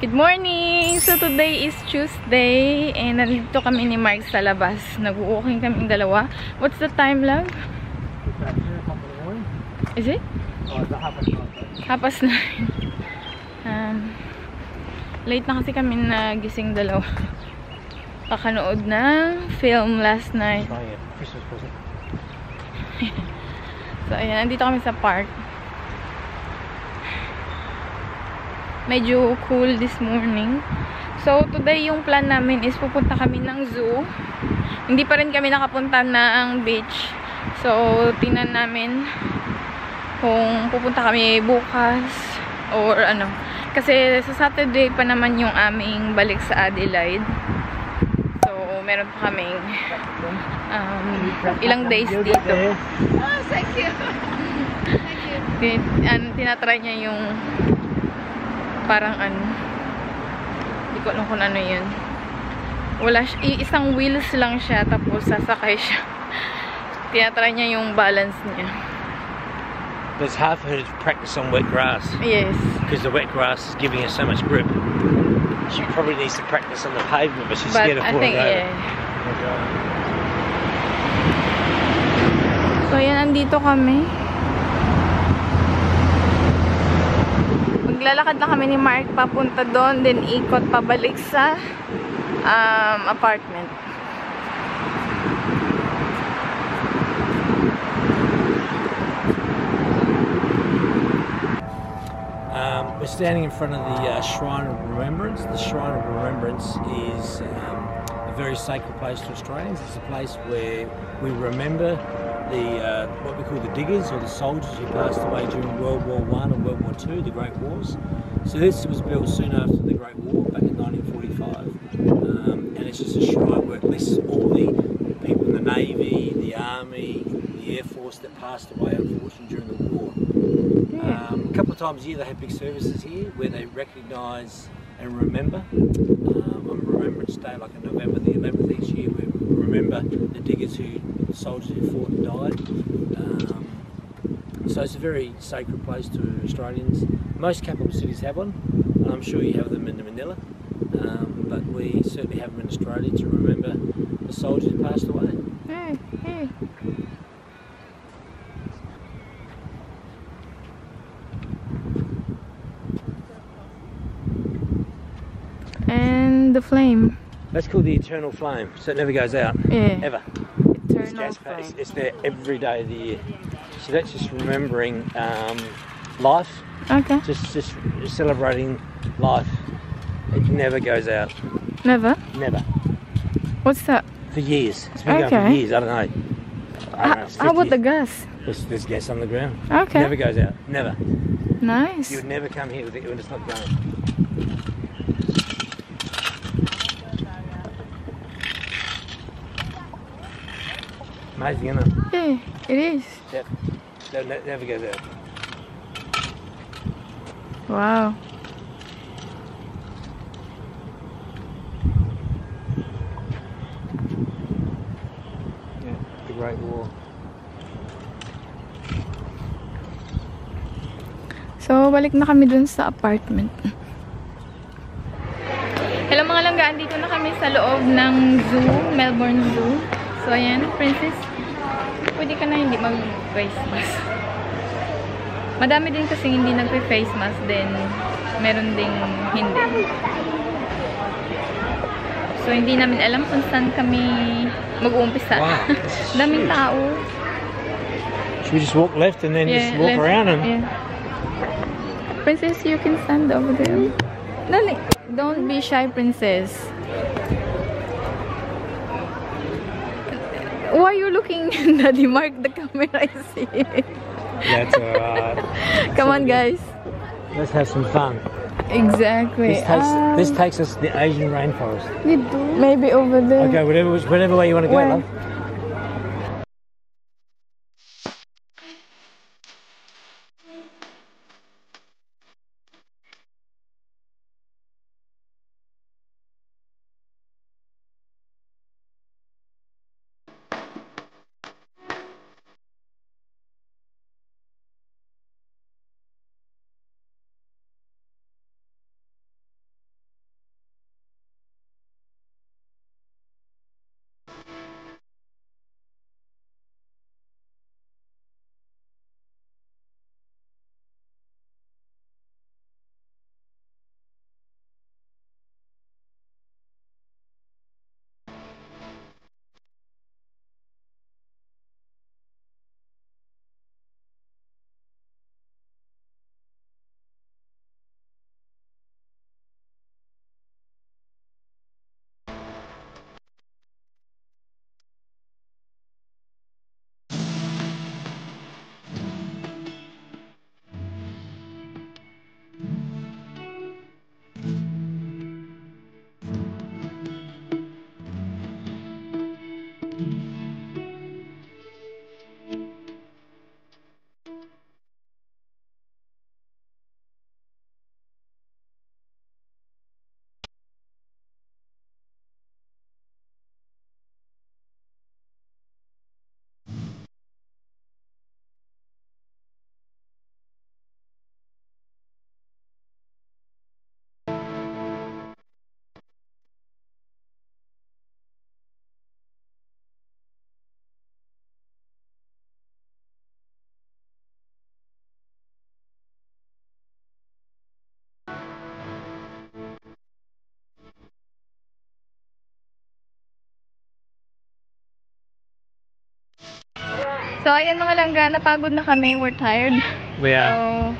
Good morning! So today is Tuesday and nandito kami ni Mark sa labas. Nag-walking kaming dalawa. What's the time, love? Is it? Oh, it's 9:30. 9:30. Late na kasi kami nagising dalawa. Pakanood ng film last night. Oh yeah, Christmas present. So ayan, nandito kami sa park. Medyo cool this morning. So, today yung plan namin is pupunta kami ng zoo. Hindi pa rin kami nakapunta ng beach. So, tingnan namin kung pupunta kami bukas or ano. Kasi sa Saturday pa naman yung aming balik sa Adelaide. So, meron pa kaming ilang days dito. Oh, thank you. Thank you. Tinatry niya yung parang hindi ko alam kung ano yun. Wala isang wheels lang siya, tapos sasakay siya. Tinatry niya yung balance niya. There's half of her practice on wet grass. Yes. Because the wet grass is giving her so much grip. She probably needs to practice on the pavement, but she's scared of falling over. Yeah. So yan, andito kami. Maglalakad lang kami ni Mark papunta doon, then ikot pabalik sa apartment. We're standing in front of the Shrine of Remembrance. The Shrine of Remembrance is a very sacred place to Australians. It's a place where we remember the what we call the diggers, or the soldiers who passed away during World War I and World War II, the Great Wars. So this was built soon after the Great War, back in 1945. And it's just a shrine where it lists all the people in the Navy, the Army, the Air Force that passed away unfortunately during the war. A couple of times a year they have big services here where they recognise and remember. On Remembrance Day, like on November the 11th each year, we remember the diggers the soldiers who fought and died. So it's a very sacred place to Australians. Most capital cities have one, and I'm sure you have them in Manila, but we certainly have them in Australia to remember the soldiers who passed away. Hey, hey. And the flame. That's called the eternal flame, so it never goes out. Yeah. Ever. Eternal flame. It's there every day of the year. So that's just remembering life. Okay. Just celebrating life. It never goes out. Never? Never. What's that? For years. It's been going for years. I don't know. How about the gas? There's gas on the ground. Okay. Never goes out. Never. Nice. You would never come here with it when it's not going. Amazing, isn't it? Yeah, it is. That never goes out. Wow. Yeah, the Great War. So, balik na kami dun sa apartment. Hello mga langga, andito na kami sa loob ng zoo, Melbourne Zoo. So, ayan, Princess, pwede ka na hindi mag-face mask. Madami din kasi hindi nag-face mask, then meron ding hindi. So, hindi namin alam kung saan kami mag-uumpisa. Wow. Daming tao. Should we just walk left and then just walk around and... Yeah. Princess, you can stand over there. Dali. Don't be shy, Princess. Why are you looking, Daddy Mark? The camera is here. That's alright. Come on, guys. Let's have some fun. Exactly. This takes us to the Asian rainforest. Maybe over there. Okay, whatever way you want to go, love. So, ayan mga langga, napagod na kami. We're tired. We are. So,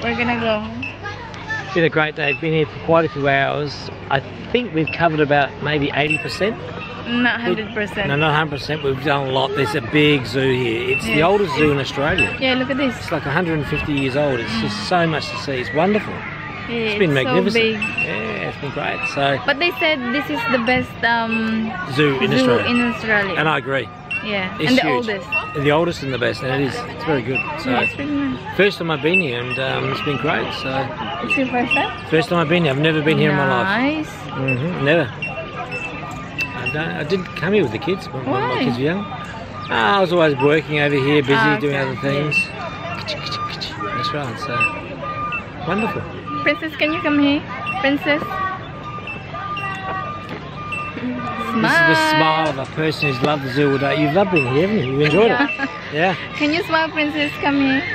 we're gonna go. It's been a great day. Been here for quite a few hours. I think we've covered about maybe 80%. Not 100%. No, not 100%. We've done a lot. There's a big zoo here. It's the oldest zoo in Australia. Yeah, look at this. It's like 150 years old. It's just so much to see. It's wonderful. Yeah, It's been magnificent. So big. Yeah, it's been great. So But they said this is the best zoo in zoo Australia. in Australia. And I agree. Yeah, It's and the huge. oldest. The oldest and the best, and it is. It's very good. So Yeah, it's really nice. first time I've been here, and it's been great. So It's your first time? first time I've been here. I've never been here in my life. Nice. Never. I didn't come here with the kids when my Why? kids were young. I was always working over here, busy doing okay. other things. That's right. So wonderful. Princess, can you come here? Princess? This is the smile of a person who's loved the zoo all day. You've loved being here, haven't you? You've enjoyed it. Yeah. Can you smile, Princess? Come here.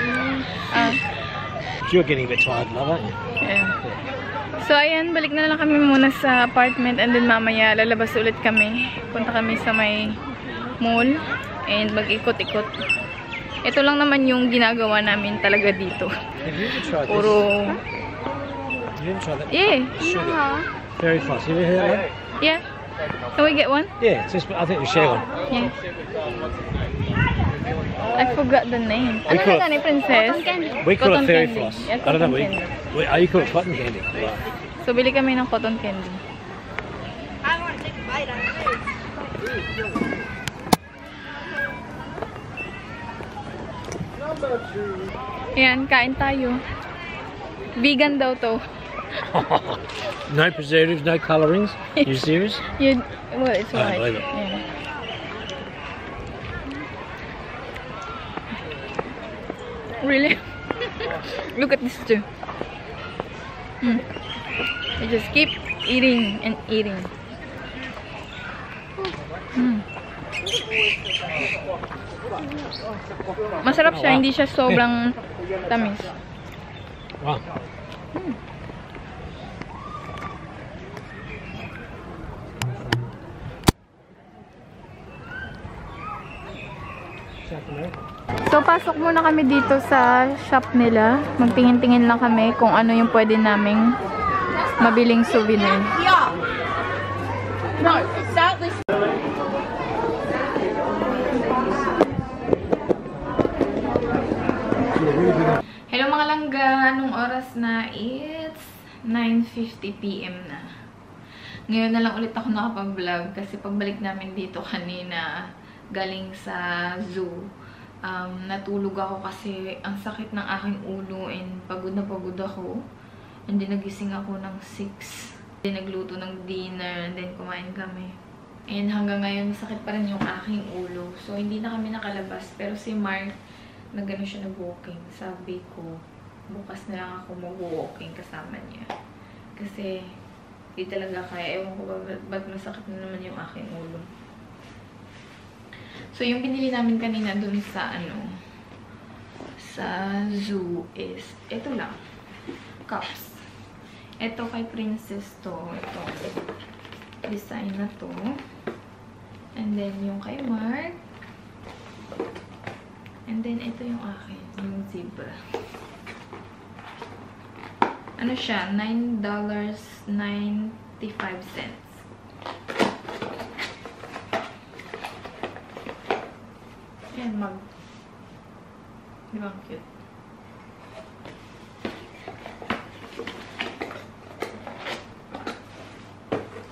You're getting a bit tired, love, aren't you? Yeah. So, ayan, balik na lang kami muna sa apartment and then mamaya lalabas ulit kami. Punta kami sa may mall and mag-ikot-ikot. Ito lang naman yung ginagawa namin talaga dito. Have you ever tried Puro... this? Have you ever tried that? Yeah. Sugar. Very fast. Have you ever heard that? Yeah. Can we get one? Yeah, it's just, I think we share one. Yeah. I forgot the name. We Ano call na ni Princess? We call Cotton it fairy candy. floss. Yeah, I don't know. cotton candy. You call it cotton candy. Right. So, bili kami ng cotton candy. I want to take a bite out of this. Ayan, kain tayo. Vegan daw to. No preservatives, no colourings. You serious? Well, it's I don't white. believe it. Yeah. Really? Look at this too. They just keep eating and eating. Masarap siya, hindi siya sobrang tamis. Wow. So, pasok muna kami dito sa shop nila. Magtingin-tingin lang kami kung ano yung pwede naming mabiling souvenir. Yeah. No, sadly. Hello mga langga! Anong oras na? It's 9:50 PM na. Ngayon na lang ulit ako nakapag-vlog kasi pagbalik namin dito kanina galing sa zoo. Natulog ako kasi ang sakit ng aking ulo and pagod na pagod ako. And then nagising ako ng 6. Then nagluto ng dinner and then kumain kami. And hanggang ngayon sakit pa rin yung aking ulo. So hindi na kami nakalabas. Pero si Mark, nagano siya nag-walking. Sabi ko, bukas na lang ako mag-walking kasama niya. Kasi di talaga kaya. Ewan ko ba, ba't masakit na naman yung aking ulo. So, yung binili namin kanina dun sa, sa zoo is, ito lang. Cups. Ito kay Princess to. Ito. Design na to. And then, yung kay Mark. And then, ito yung akin. Yung zebra. Ano siya? $9.95. Ayan, di ba ang cute?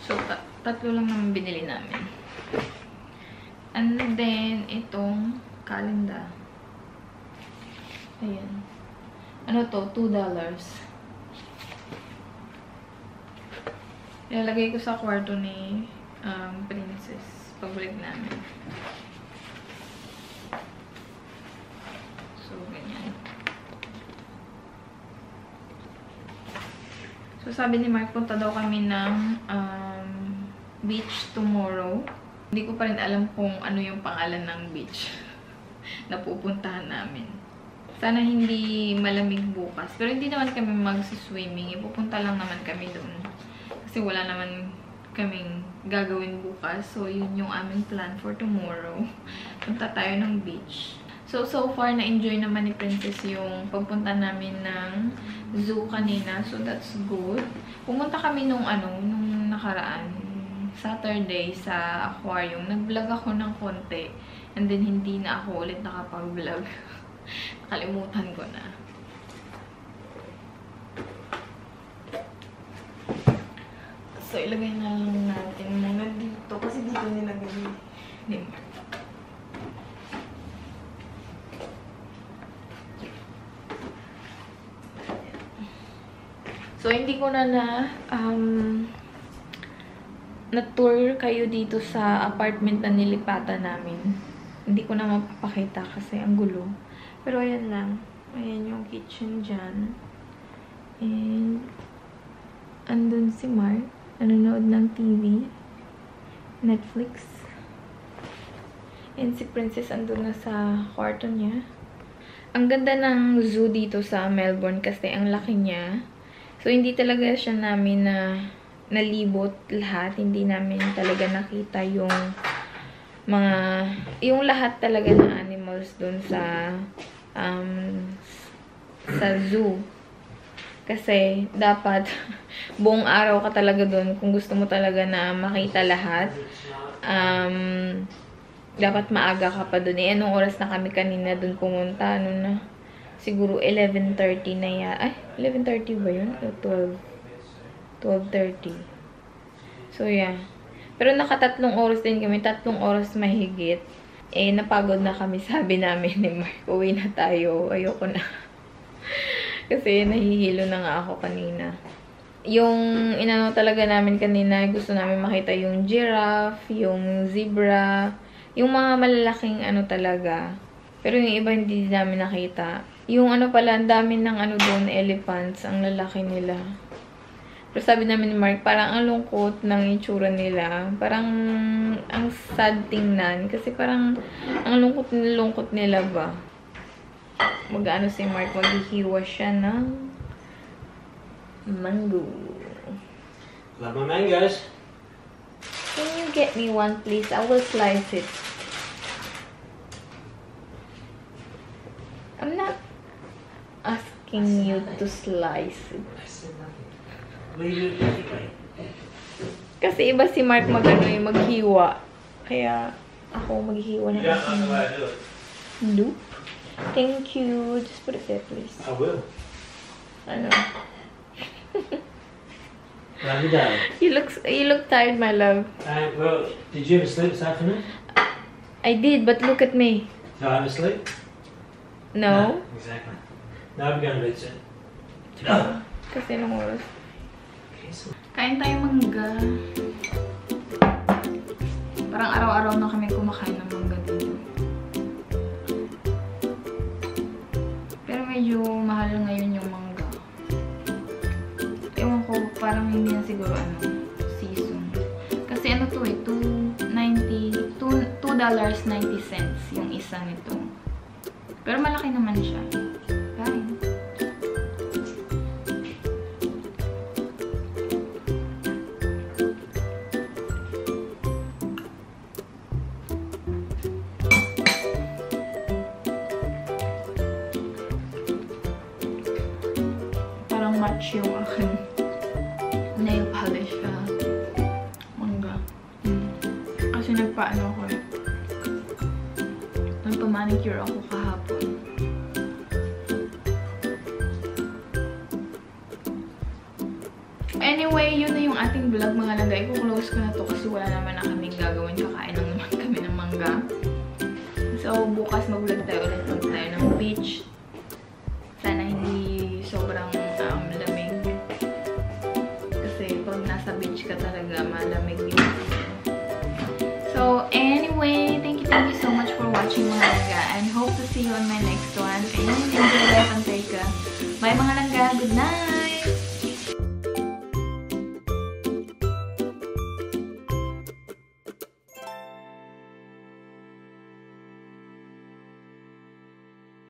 So, tatlo lang naman binili namin. And then, itong calendar. Ayan. Ano to? $2. Ilalagay ko sa kwarto ni Princess pagbalik namin. So, ganyan. So, sabi ni Mark, punta daw kami ng beach tomorrow. Hindi ko pa rin alam kung ano yung pangalan ng beach na pupuntahan namin. Sana hindi malamig bukas. Pero hindi naman kami mag-swimming. Ipupunta lang naman kami doon. Kasi wala naman kaming gagawin bukas. So, yun yung aming plan for tomorrow. punta tayo ng beach. So far, na-enjoy naman ni Princess yung pagpunta namin ng zoo kanina. So, that's good. Pumunta kami nung nakaraan, Saturday sa aquarium. Nag-vlog ako ng konti. And then, hindi na ako ulit nakapag-vlog. Nakalimutan ko na. So, ilagay na lang natin muna dito. Kasi dito nilagay ni Mark. So, hindi ko na tour kayo dito sa apartment na nilipatan namin. Hindi ko na mapapakita kasi ang gulo. Pero ayan lang. Ayan yung kitchen dyan. And, andun si Mark. Nanonood ng TV. Netflix. And si Princess andun na sa kwarto niya. Ang ganda ng zoo dito sa Melbourne kasi ang laki niya. So, hindi talaga siya namin nalibot lahat. Hindi namin talaga nakita yung lahat talaga ng animals dun sa zoo. Kasi, dapat buong araw ka talaga dun kung gusto mo talaga na makita lahat. Dapat maaga ka pa dun. Anong oras na kami kanina dun pumunta? Ano na? Siguro 11:30 na yan. Ay, 11:30 ba yun? 12:30. So, yeah. Pero nakatatlong oras din kami. 3 oras mahigit. Eh, napagod na kami. Sabi namin ni Mark, uwi na tayo. Ayoko na. Kasi nahihilo na nga ako kanina. Yung inano talaga namin kanina, gusto namin makita yung giraffe, yung zebra, yung mga malalaking talaga. Pero yung iba hindi namin nakita. Yung pala, ang dami ng doon, elephants, ang lalaki nila. Pero sabi namin ni Mark, parang ang lungkot ng itsura nila. Parang ang sad tingnan. Kasi parang ang lungkot nila ba. Mag-ano si Mark, maghihiwa siya ng mango. Love my mangoes. Can you get me one, please? I will slice it. I'm not asking you to slice it. Kasi iba si Mark maghiwa. Kaya ako maghihiwa ng aking. Nope. Thank you. Just put it there, please. I will. Ano? Love you, darling. You look tired, my love. Well, did you ever sleep this afternoon? I did, but look at me. No, I ever sleep? No? Exactly. No, I'm going to bed soon. Kasi nung oras. Kain tayo mangga. Parang araw-araw na kami kumakain ng mangga dito. Pero medyo mahal ngayon yung mangga. Ewan ko, parang hindi na siguro season. Kasi to eh, $2.90 yung isa nito. Pero malaki naman siya. Kain. Parang match yung aking nail polish mangga. Kasi nagpaano ako eh. Nagpa-manicure ako kahapon. Anyway, yun na yung ating vlog mga langga. I-close ko na to kasi wala naman na kaming gagawin. Kakain lang naman kami ng mangga. So, bukas mag-vlog tayo ulit. Mag tayo ng beach. Sana hindi sobrang lamig. Kasi pag nasa beach ka talaga, malamig yun. So, anyway, thank you so much for watching mga langga. And hope to see you on my next one. Ayun, enjoy life and take care. Bye mga langga. Good night!